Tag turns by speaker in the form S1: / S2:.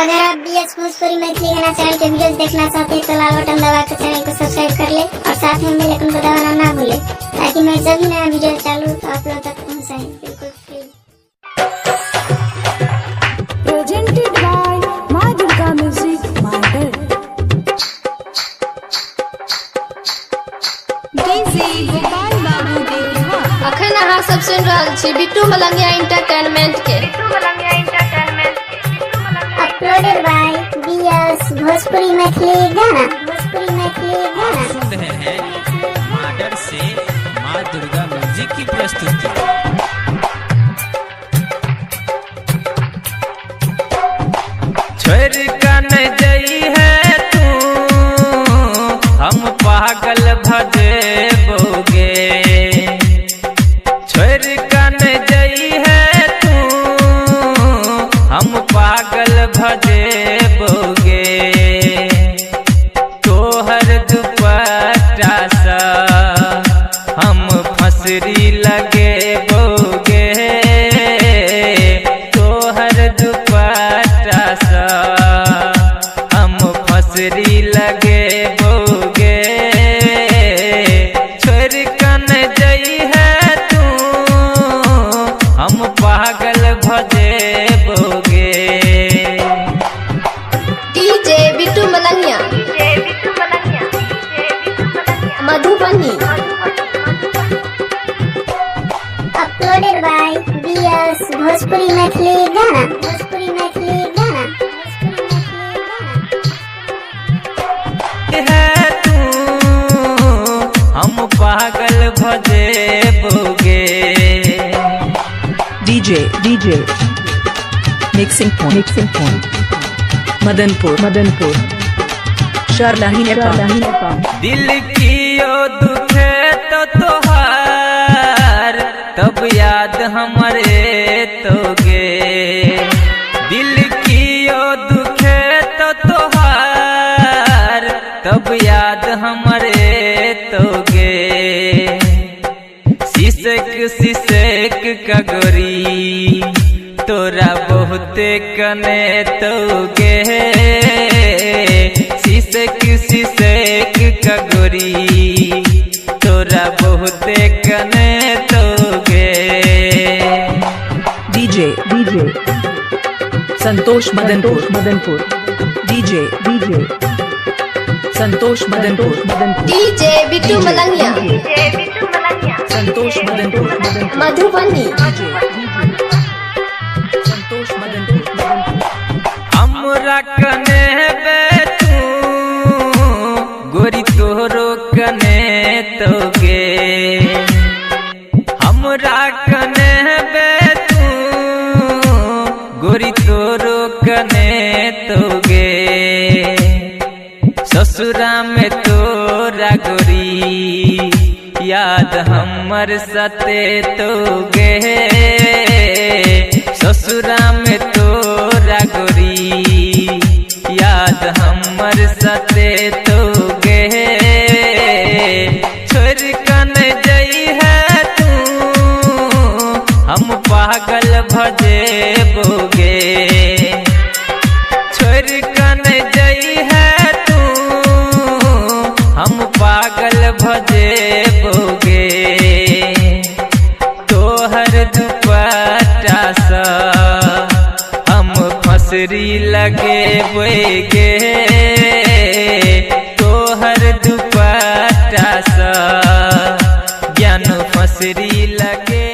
S1: अगर आप BS भोजपुरी मैथिली गाना चैनल के वीडियोस देखना चाहते हैं तो लाल बटन दबा कर चैनल को सब्सक्राइब कर ले और साथ में बेल आइकन को दबाना ना भूले ताकि मैं जब भी नया वीडियो डालूं तो आप लोगों तक पहुंच जाए बिल्कुल free.
S2: Presented by Ma Durga Music Mander।
S3: अखन अहाँ सब सुन रहल छी बिट्टू मलंगिया एंटरटेनमेंट के
S1: uploaded by BS Bhojpuri Maithili गाना।
S4: सुन रहे हैं माडर से माँ दुर्गा म्यूजिक की प्रस्तुति। छोड़ कन जई है तू हम पागल भजेबोगे। छोड़ कन जई है तू हम पागल भजेबोगे। तोहर दुपट्टा सा हम फसरी लगेबोगे। तोहर दुपट्टा सा हम फसरी लगेबोगे। छोड़ कन जई है तू हम पागल भजेबोगे।
S3: DJ Bittu Malangiya Madhubani.
S1: Uploaded by BS Bhojpuri Maithili गाना।
S4: है तू हम पागल भजेबोगे।
S2: DJ Mixing Point Madanpur Sharlahi Nepal।
S4: दिल की ओ दुखे तो तोहार तब याद हमारे तोगे। दिल की ओ दुखे तो तोहार तब याद हमारे तोगे। सिसक कगोरी तोरा बहुते कने तोगे। सिसक कगोरी तोरा बहुते कने तोगे।
S2: DJ Santosh Madanpur DJ Santosh Madanpur
S3: DJ Bittu Malangiya
S2: Santosh Madanpur
S3: Madhubani.
S2: Santosh Madanpur
S4: हमरा कने बैठू गोरी तोहरो कने तोगे। हमरा कने बैठू गोरी तोहरो कने तोगे। ससुरा में तोरा गोरी याद हमर सते तोगे। ससुरा में तोरा गोरी याद हमर सते तोगे। छोड़ कन जई है तू हम पागल भजेबोगे। छोड़ कन जई है तू हम पागल भजेबोगे। तोहर दुपट्टा सा हम फसरी लगेबोगे। तोहर दुपट्टा सा ज्ञान फसरी लगे।